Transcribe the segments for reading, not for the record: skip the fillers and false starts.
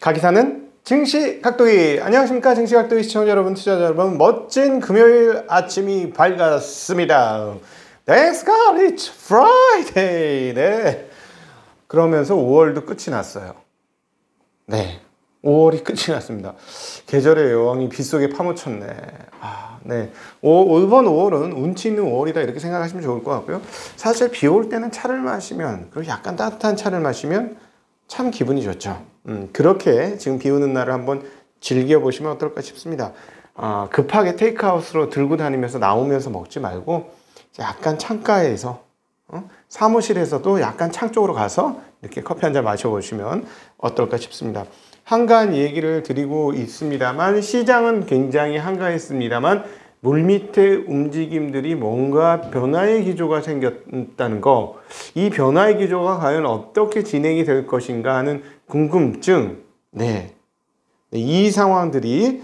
가기사는 증시각도기. 안녕하십니까 증시각도기 시청자 여러분, 투자자 여러분. 멋진 금요일 아침이 밝았습니다. Thanks God it's Friday. 네. 그러면서 5월도 끝이 났어요. 네, 5월이 끝이 났습니다. 계절의 여왕이 빗속에 파묻혔네. 네. 이번 5월은 운치 있는 5월이다 이렇게 생각하시면 좋을 것 같고요. 사실 비 올 때는 차를 마시면, 그리고 약간 따뜻한 차를 마시면 참 기분이 좋죠. 그렇게 지금 비 오는 날을 한번 즐겨보시면 어떨까 싶습니다. 급하게 테이크아웃으로 들고 다니면서 나오면서 먹지 말고 약간 창가에서, 사무실에서도 약간 창 쪽으로 가서 이렇게 커피 한 잔 마셔보시면 어떨까 싶습니다. 한가한 얘기를 드리고 있습니다만, 시장은 굉장히 한가했습니다만 물밑의 움직임들이 뭔가 변화의 기조가 생겼다는 거, 이 변화의 기조가 과연 어떻게 진행이 될 것인가 하는 궁금증, 이 상황들이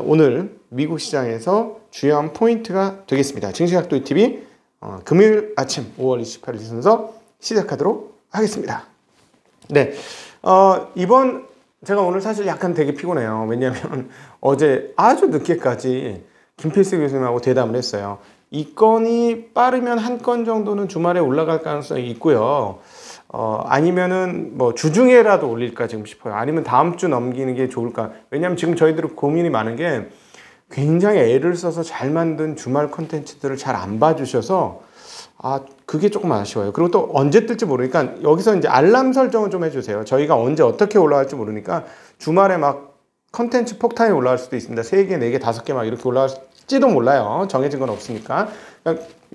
오늘 미국 시장에서 주요한 포인트가 되겠습니다. 증시각도TV 금요일 아침 5월 28일 순서 시작하도록 하겠습니다. 네, 이번 제가 오늘 사실 약간 되게 피곤해요. 왜냐하면 어제 아주 늦게까지 김필수 교수님하고 대담을 했어요. 이 건이 빠르면 한 건 정도는 주말에 올라갈 가능성이 있고요. 아니면은 뭐 주중에라도 올릴까 지금 싶어요. 아니면 다음 주 넘기는 게 좋을까. 왜냐하면 지금 저희들은 고민이 많은 게, 굉장히 애를 써서 잘 만든 주말 콘텐츠들을 잘 안 봐주셔서 그게 조금 아쉬워요. 그리고 또 언제 뜰지 모르니까 여기서 이제 알람 설정을 좀 해주세요. 저희가 언제 어떻게 올라갈지 모르니까 주말에 막 컨텐츠 폭탄이 올라갈 수도 있습니다. 3개, 4개, 5개 막 이렇게 올라갈지도 몰라요. 정해진 건 없으니까.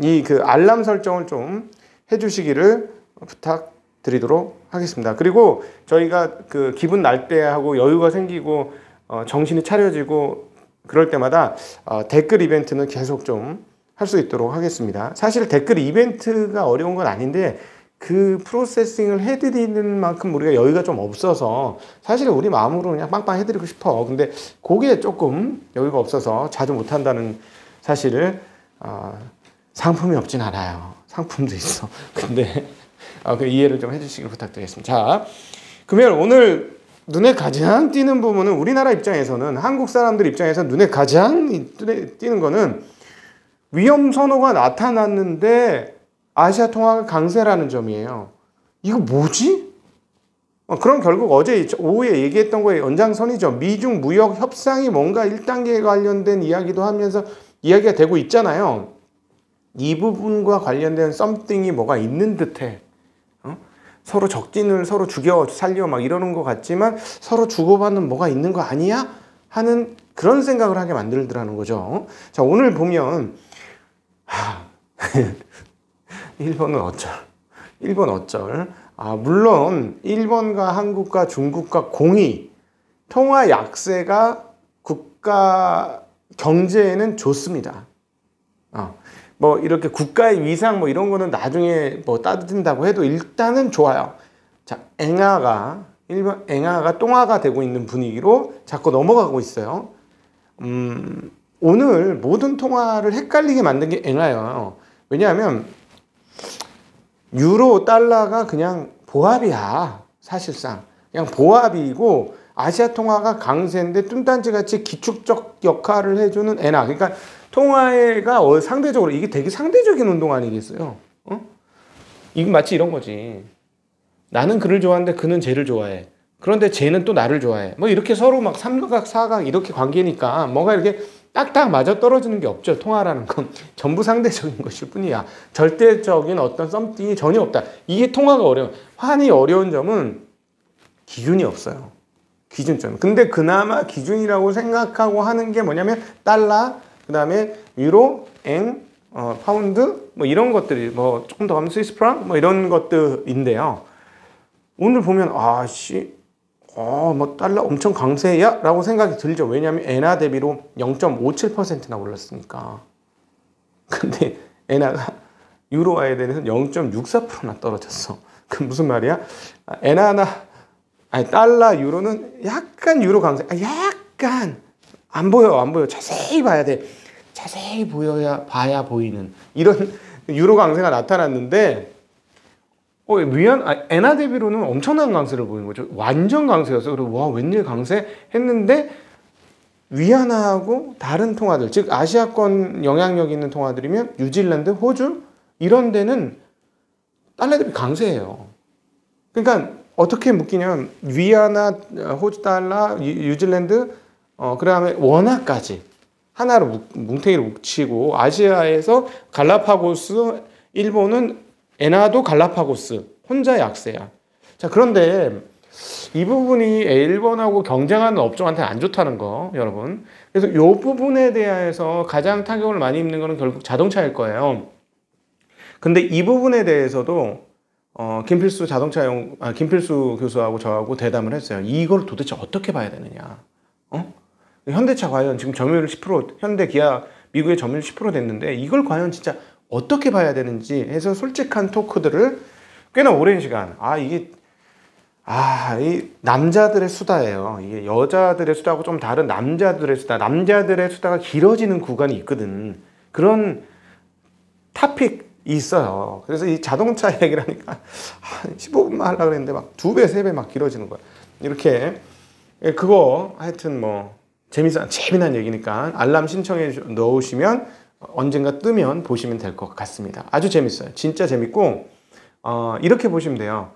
이 알람 설정을 좀 해주시기를 부탁드리도록 하겠습니다. 그리고 저희가 기분 날 때 하고 여유가 생기고 정신이 차려지고 그럴 때마다 댓글 이벤트는 계속 좀 할 수 있도록 하겠습니다. 사실 댓글 이벤트가 어려운 건 아닌데 그 프로세싱을 해드리는 만큼 우리가 여유가 좀 없어서, 사실 우리 마음으로 그냥 빵빵 해드리고 싶어. 근데 그게 조금 여유가 없어서 자주 못한다는 사실을, 상품이 없진 않아요. 상품도 있어. 근데 그 이해를 좀 해주시길 부탁드리겠습니다. 자, 그러면 오늘 눈에 가장 띄는 부분은, 우리나라 입장에서는, 한국 사람들 입장에서 눈에 가장 띄는 거는 위험 선호가 나타났는데 아시아 통화가 강세라는 점이에요. 이거 뭐지? 그럼 결국 어제 오후에 얘기했던 거의 연장선이죠. 미중 무역 협상이 뭔가 1단계에 관련된 이야기도 하면서 이야기가 되고 있잖아요. 이 부분과 관련된 썸띵이 뭐가 있는 듯해. 서로 적진을 서로 죽여 살려 막 이러는 것 같지만 서로 주고받는 뭐가 있는 거 아니야? 하는 그런 생각을 하게 만들더라는 거죠. 자, 오늘 보면 일본은 어쩔? 일본 어쩔? 물론 일본과 한국과 중국과 공이 통화 약세가 국가 경제에는 좋습니다. 뭐 이렇게 국가의 위상 뭐 이런 거는 나중에 뭐 따진다고 해도 일단은 좋아요. 자, 일본 엔화가 똥화가 되고 있는 분위기로 자꾸 넘어가고 있어요. 오늘 모든 통화를 헷갈리게 만든 게 엔화예요. 왜냐하면 유로 달러가 그냥 보합이야. 사실상 그냥 보합이고, 아시아 통화가 강세인데 뚱딴지같이 기축적 역할을 해주는 엔화. 그러니까 통화가 상대적으로, 이게 되게 상대적인 운동 아니겠어요? 이건 마치 이런 거지. 나는 그를 좋아하는데 그는 쟤를 좋아해. 그런데 쟤는 또 나를 좋아해. 뭐 이렇게 서로 막 삼각, 사각 이렇게 관계니까 뭔가 이렇게 딱딱 맞아 떨어지는 게 없죠. 통화라는 건 전부 상대적인 것일 뿐이야. 절대적인 어떤 썸띵이 전혀 없다. 이게 통화가 어려워. 환이 어려운 점은 기준이 없어요. 기준점. 근데 그나마 기준이라고 생각하고 하는 게 뭐냐면 달러, 그 다음에 유로, 엔, 파운드 뭐 이런 것들이, 뭐 조금 더 가면 스위스 프랑 뭐 이런 것들인데요. 오늘 보면 뭐 달러 엄청 강세야? 라고 생각이 들죠. 왜냐하면 엔화 대비로 0.57%나 올랐으니까. 근데 엔화가 유로화에 대해서 0.64%나 떨어졌어. 그 무슨 말이야? 달러, 유로는 약간 유로 강세. 약간 안 보여. 자세히 봐야 돼. 자세히 봐야 보이는 이런 유로 강세가 나타났는데, 엔화 대비로는 엄청난 강세를 보이는 거죠. 완전 강세였어요. 그리고 와, 웬일 강세 했는데 위안화하고 다른 통화들, 즉 아시아권 영향력 있는 통화들이면 뉴질랜드, 호주 이런 데는 달러 대비 강세예요. 그러니까 어떻게 묶이냐면 위안화, 호주 달러, 뉴질랜드, 그다음에 원화까지 하나로 뭉탱이로 뭉치고 아시아에서 갈라파고스, 일본은 엔화도 갈라파고스 혼자 약세야. 자, 그런데 이 부분이 일본하고 경쟁하는 업종한테 안 좋다는 거, 여러분. 그래서 이 부분에 대해서 가장 타격을 많이 입는 거는 결국 자동차일 거예요. 근데 이 부분에 대해서도 김필수 교수하고 저하고 대담을 했어요. 이걸 도대체 어떻게 봐야 되느냐? 현대차 과연 지금 점유율 10%, 현대, 기아, 미국의 점유율 10% 됐는데 이걸 과연 진짜 어떻게 봐야 되는지 해서 솔직한 토크들을 꽤나 오랜 시간, 이 남자들의 수다예요. 이게 여자들의 수다하고 좀 다른 남자들의 수다. 남자들의 수다가 길어지는 구간이 있거든. 그런 토픽이 있어요. 그래서 이 자동차 얘기를 하니까 15분만 하려고 그랬는데 막 2배, 3배 막 길어지는 거야. 이렇게. 그거 하여튼 뭐 재미난 얘기니까 알람 신청해 넣으시면 언젠가 뜨면 보시면 될 것 같습니다. 아주 재밌어요. 진짜 재밌고, 이렇게 보시면 돼요.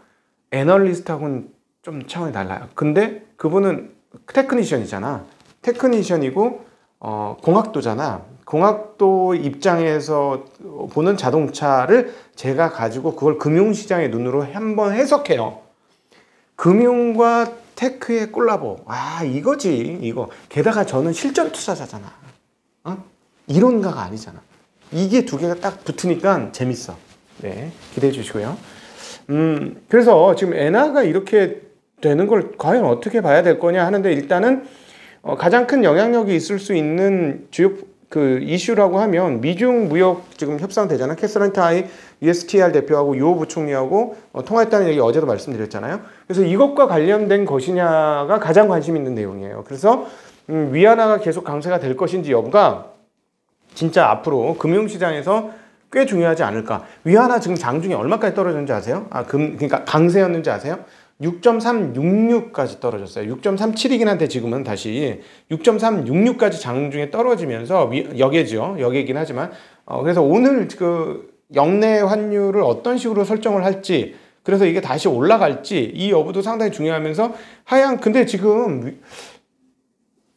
애널리스트하고는 좀 차원이 달라요. 근데 그분은 테크니션이잖아. 테크니션이고 공학도잖아. 공학도 입장에서 보는 자동차를 제가 가지고 그걸 금융시장의 눈으로 한번 해석해요. 금융과 테크의 콜라보. 이거지, 이거. 게다가 저는 실전 투자자잖아. 이론가가 아니잖아. 이게 두 개가 딱 붙으니까 재밌어. 네, 기대해 주시고요. 그래서 지금 엔화가 이렇게 되는 걸 과연 어떻게 봐야 될 거냐 하는데, 일단은 가장 큰 영향력이 있을 수 있는 주요 이슈라고 하면 미중 무역 지금 협상 되잖아요. 캐서린 타이 USTR 대표하고 요 부총리하고 통화했다는 얘기 어제도 말씀드렸잖아요. 그래서 이것과 관련된 것이냐가 가장 관심 있는 내용이에요. 그래서 위안화가 계속 강세가 될 것인지 여부가 진짜 앞으로 금융시장에서 꽤 중요하지 않을까. 위안화 지금 장중에 얼마까지 떨어졌는지 아세요? 그러니까 강세였는지 아세요? 6.366까지 떨어졌어요. 6.37이긴 한데 지금은 다시 6.366까지 장중에 떨어지면서 역이긴 하지만 그래서 오늘 그 역내 환율을 어떤 식으로 설정을 할지, 그래서 이게 다시 올라갈지 이 여부도 상당히 중요하면서 근데 지금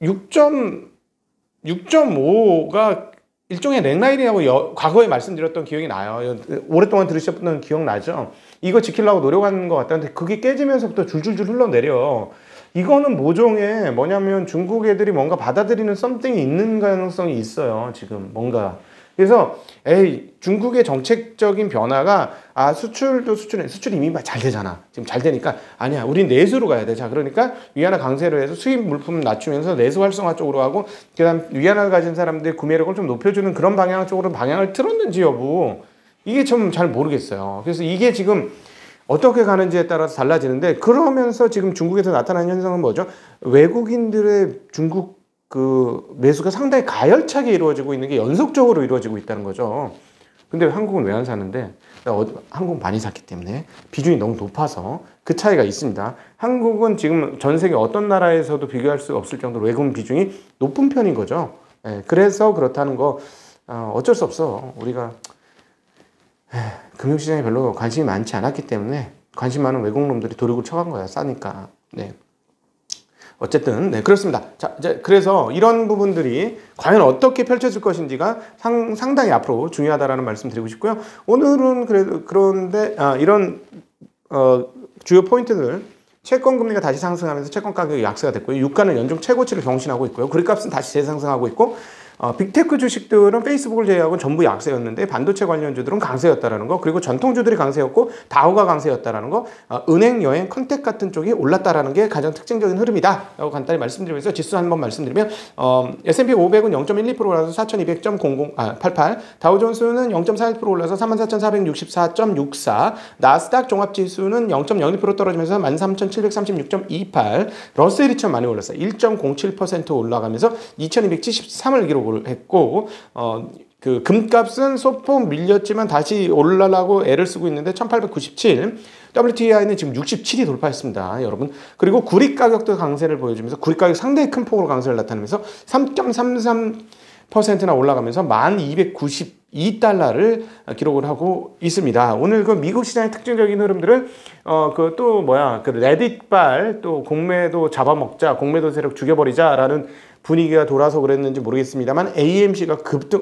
6.5가 일종의 넥라인이라고 과거에 말씀드렸던 기억이 나요. 오랫동안 들으셨던 기억 나죠? 이거 지키려고 노력하는 것 같다는데 그게 깨지면서부터 줄줄줄 흘러내려. 이거는 모종의 뭐냐면 중국 애들이 뭔가 받아들이는 썸띵이 있는 가능성이 있어요. 지금 뭔가. 그래서 중국의 정책적인 변화가 수출이 이미 잘 되잖아. 지금 잘 되니까 아니야, 우린 내수로 가야 돼. 자, 그러니까 위안화 강세로 해서 수입 물품 낮추면서 내수 활성화 쪽으로 하고, 그다음 위안화 가진 사람들의 구매력을 좀 높여주는 그런 방향 쪽으로 방향을 틀었는지 여부, 이게 좀 잘 모르겠어요. 그래서 이게 지금 어떻게 가는지에 따라서 달라지는데, 그러면서 지금 중국에서 나타나는 현상은 뭐죠? 외국인들의 중국 매수가 상당히 가열차게 이루어지고 있는 게 연속적으로 이루어지고 있다는 거죠. 근데 한국은 왜 안 사는데? 한국 많이 샀기 때문에 비중이 너무 높아서 그 차이가 있습니다. 한국은 지금 전 세계 어떤 나라에서도 비교할 수 없을 정도로 외국인 비중이 높은 편인 거죠. 그래서 그렇다는 거 어쩔 수 없어. 우리가 금융시장에 별로 관심이 많지 않았기 때문에 관심 많은 외국놈들이 도륙을 쳐간 거야. 싸니까. 네. 어쨌든 그렇습니다. 자, 이제 그래서 이런 부분들이 과연 어떻게 펼쳐질 것인지가 상당히 앞으로 중요하다라는 말씀 드리고 싶고요. 오늘은 그런데 이런 주요 포인트들, 채권 금리가 다시 상승하면서 채권 가격이 약세가 됐고요. 유가는 연중 최고치를 경신하고 있고요. 그립값은 다시 재상승하고 있고, 빅테크 주식들은 페이스북을 제외하고 전부 약세였는데 반도체 관련주들은 강세였다라는 거, 그리고 전통주들이 강세였고 다우가 강세였다라는 거, 은행, 여행, 컨택 같은 쪽이 올랐다라는 게 가장 특징적인 흐름이다 라고 간단히 말씀드리면서 지수 한번 말씀드리면 S&P 500은 0.12% 올라서 4200.88, 다우존스는 0.41% 올라서 34464.64, 나스닥 종합지수는 0.02% 떨어지면서 13736.28, 러셀 2000 많이 올랐어요. 1.07% 올라가면서 2273을 기록을 했고, 그 금값은 소폭 밀렸지만 다시 올라가고 애를 쓰고 있는데 1897. WTI는 지금 67이 돌파했습니다, 여러분. 그리고 구리 가격도 강세를 보여주면서 구리 가격 상당히 큰 폭으로 강세를 나타내면서 3.33%나 올라가면서 1292달러를 기록을 하고 있습니다. 오늘 그 미국 시장의 특징적인 흐름들은 그 또 뭐야 그 레딧발 또 공매도 잡아먹자, 공매도 세력 죽여버리자라는 분위기가 돌아서 그랬는지 모르겠습니다만 AMC가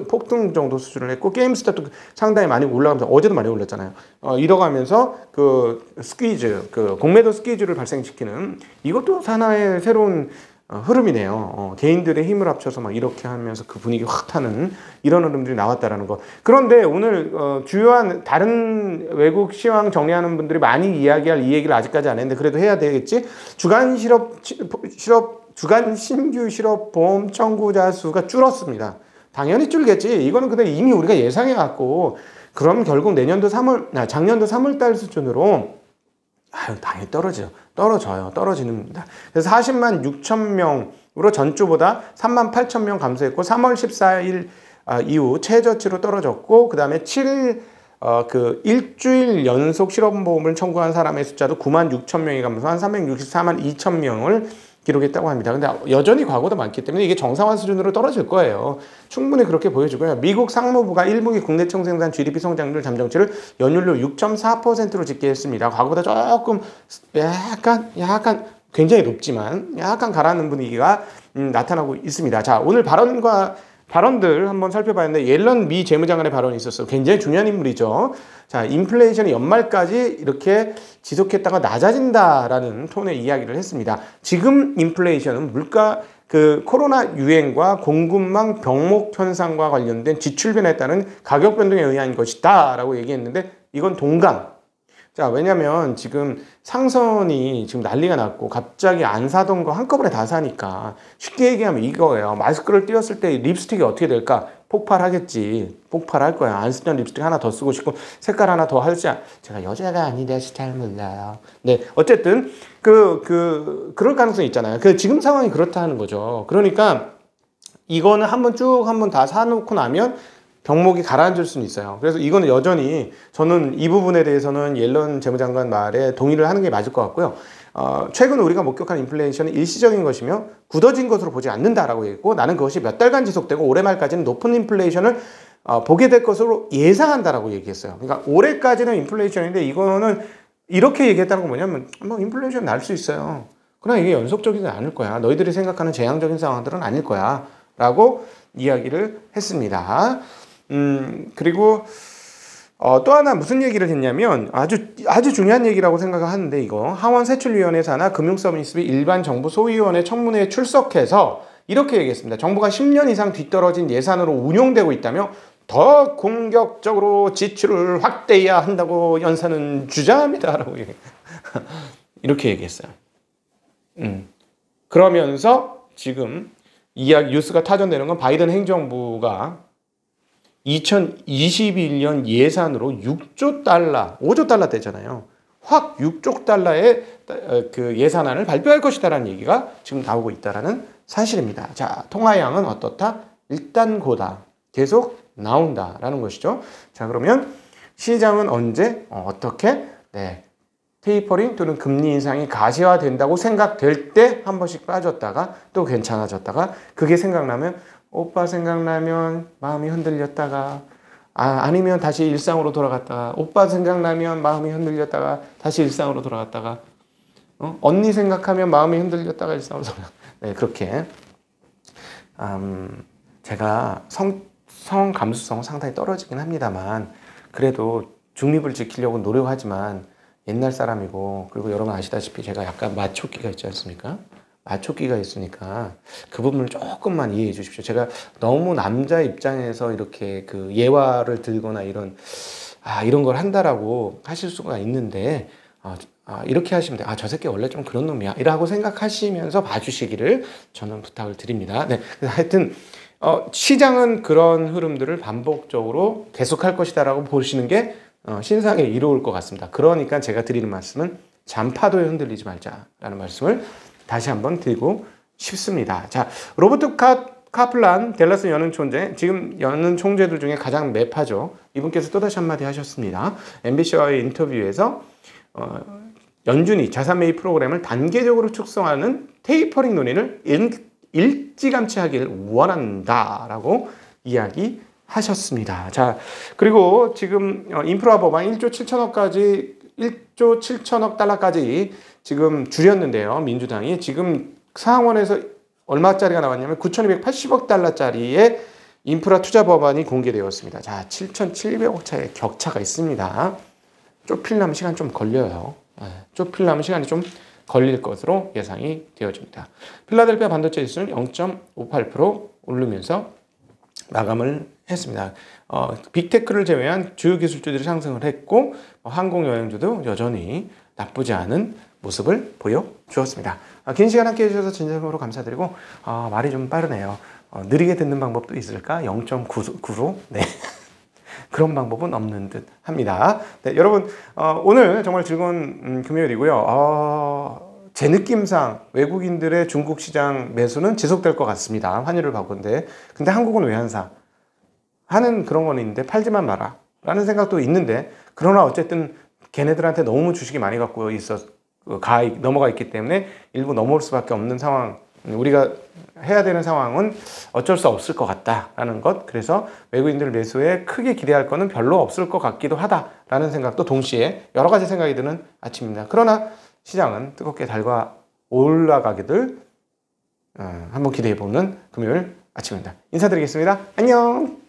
폭등 정도 수준을 했고 게임스탑도 상당히 많이 올라가면서 어제도 많이 올랐잖아요. 이뤄가면서 그 스퀴즈, 그 공매도 스퀴즈를 발생시키는 이것도 하나의 새로운 흐름이네요. 개인들의 힘을 합쳐서 막 이렇게 하면서 그 분위기 확 타는 이런 흐름들이 나왔다라는 거. 그런데 오늘 주요한 다른 외국 시황 정리하는 분들이 많이 이야기할 이 얘기를 아직까지 안 했는데 그래도 해야 되겠지. 주간 신규 실업 보험 청구자 수가 줄었습니다. 당연히 줄겠지. 이거는 근데 이미 우리가 예상해 갖고 그럼 결국 작년도 3월 달 수준으로 당연히 떨어져요. 떨어집니다. 그래서 40만 6천 명으로 전주보다 3만 8천 명 감소했고 3월 14일 이후 최저치로 떨어졌고 그 다음에 일주일 연속 실업보험을 청구한 사람의 숫자도 9만 6천 명이 감소한 364만 2천 명을 기록했다고 합니다. 근데 여전히 과거보다 많기 때문에 이게 정상화 수준으로 떨어질 거예요. 충분히 그렇게 보여주고요. 미국 상무부가 1분기 국내 총생산 GDP 성장률 잠정치를 연율로 6.4%로 집계했습니다. 과거보다 조금 약간 굉장히 높지만 약간 가라앉는 분위기가 나타나고 있습니다. 자, 오늘 발언들 한번 살펴봤는데 옐런 미 재무장관의 발언이 있었어요. 굉장히 중요한 인물이죠. 자, 인플레이션이 연말까지 이렇게 지속했다가 낮아진다라는 톤의 이야기를 했습니다. 지금 인플레이션은 코로나 유행과 공급망 병목 현상과 관련된 지출 변화에 따른 가격 변동에 의한 것이다라고 얘기했는데 이건 동감. 자, 왜냐면 지금 상선이 지금 난리가 났고 갑자기 안 사던 거 한꺼번에 다 사니까 쉽게 얘기하면 이거예요. 마스크를 띄웠을 때 립스틱이 어떻게 될까? 폭발하겠지. 폭발할 거야. 안 쓰던 립스틱 하나 더 쓰고 싶고 색깔 하나 더 할지. 제가 여자가 아닌데 잘 몰라요. 네, 어쨌든 그럴 가능성이 있잖아요. 지금 상황이 그렇다는 거죠. 그러니까 이거는 한번 다 사놓고 나면 병목이 가라앉을 수는 있어요. 그래서 이거는 여전히 저는 이 부분에 대해서는 옐런 재무장관 말에 동의를 하는 게 맞을 것 같고요. 최근 우리가 목격한 인플레이션은 일시적인 것이며 굳어진 것으로 보지 않는다라고 얘기했고 나는 그것이 몇 달간 지속되고 올해 말까지는 높은 인플레이션을 보게 될 것으로 예상한다라고 얘기했어요. 그러니까 올해까지는 인플레이션인데 이거는 이렇게 얘기했다는 건 뭐냐면 인플레이션 날 수 있어요. 그러나 이게 연속적이지 않을 거야. 너희들이 생각하는 재앙적인 상황들은 아닐 거야. 라고 이야기를 했습니다. 그리고 또 하나 무슨 얘기를 했냐면 아주 중요한 얘기라고 생각을 하는데 이거 하원세출위원회 산하 금융서비스 일반 정부 소위원회 청문회에 출석해서 이렇게 얘기했습니다. 정부가 10년 이상 뒤떨어진 예산으로 운용되고 있다며 더 공격적으로 지출을 확대해야 한다고 연사는 주장합니다라고 이렇게 얘기했어요. 그러면서 지금 뉴스가 타전되는 건 바이든 행정부가 2021년 예산으로 6조 달러, 5조 달러 되잖아요. 확 6조 달러의 그 예산안을 발표할 것이다라는 얘기가 지금 나오고 있다라는 사실입니다. 자, 통화량은 어떻다? 일단 고다. 계속 나온다라는 것이죠. 자, 그러면 시장은 언제 어떻게 테이퍼링 또는 금리 인상이 가시화된다고 생각될 때 한 번씩 빠졌다가 또 괜찮아졌다가 그게 생각나면 오빠 생각나면 마음이 흔들렸다가 아니면 다시 일상으로 돌아갔다가 오빠 생각나면 마음이 흔들렸다가 다시 일상으로 돌아갔다가 언니 생각하면 마음이 흔들렸다가 일상으로 돌아갔다가 그렇게 제가 성 감수성은 상당히 떨어지긴 합니다만 그래도 중립을 지키려고 노력하지만 옛날 사람이고 그리고 여러분 아시다시피 제가 약간 마초기가 있지 않습니까? 마초기가 있으니까 그 부분을 조금만 이해해 주십시오. 제가 너무 남자 입장에서 이렇게 그 예화를 들거나 이런 걸 한다라고 하실 수가 있는데 이렇게 하시면 돼요. 저 새끼 원래 좀 그런 놈이야. 이라고 생각하시면서 봐주시기를 저는 부탁을 드립니다. 네, 하여튼 시장은 그런 흐름들을 반복적으로 계속할 것이다라고 보시는 게 신상에 이로울 것 같습니다. 그러니까 제가 드리는 말씀은 잔파도에 흔들리지 말자라는 말씀을 다시 한번 드리고 싶습니다. 자, 로버트 카플란, 댈러스 연은 총재, 지금 연은 총재들 중에 가장 매파죠. 이분께서 또다시 한마디 하셨습니다. MBC와의 인터뷰에서 연준이 자산 매입 프로그램을 단계적으로 축소하는 테이퍼링 논의를 일찌감치 하기를 원한다라고 이야기하셨습니다. 자, 그리고 지금 인프라 법안 1조 7천억까지 1조 7천억 달러까지 지금 줄였는데요. 민주당이 지금 상원에서 얼마짜리가 나왔냐면 9,280억 달러짜리의 인프라 투자 법안이 공개되었습니다. 자, 7,700억 차의 격차가 있습니다. 좁히려면 시간 좀 걸려요. 좁히려면 시간이 좀 걸릴 것으로 예상이 되어집니다. 필라델피아 반도체 지수는 0.58% 오르면서 마감을 했습니다. 빅테크를 제외한 주요 기술주들이 상승을 했고 항공 여행주도 여전히 나쁘지 않은 모습을 보여주었습니다. 긴 시간 함께 해주셔서 진심으로 감사드리고 말이 좀 빠르네요. 느리게 듣는 방법도 있을까? 0.9로 네. 그런 방법은 없는 듯 합니다. 네, 여러분 오늘 정말 즐거운 금요일이고요. 제 느낌상 외국인들의 중국 시장 매수는 지속될 것 같습니다. 환율을 바꾼데 근데 한국은 왜 안 사? 하는 그런 건 있는데 팔지만 마라 라는 생각도 있는데 그러나 어쨌든 걔네들한테 너무 주식이 많이 갖고 넘어가 있기 때문에 일부 넘어올 수밖에 없는 상황, 우리가 해야 되는 상황은 어쩔 수 없을 것 같다라는 것. 그래서 외국인들 매수에 크게 기대할 거는 별로 없을 것 같기도 하다라는 생각도 동시에 여러 가지 생각이 드는 아침입니다. 그러나 시장은 뜨겁게 달궈 올라가기를 한번 기대해보는 금요일 아침입니다. 인사드리겠습니다. 안녕.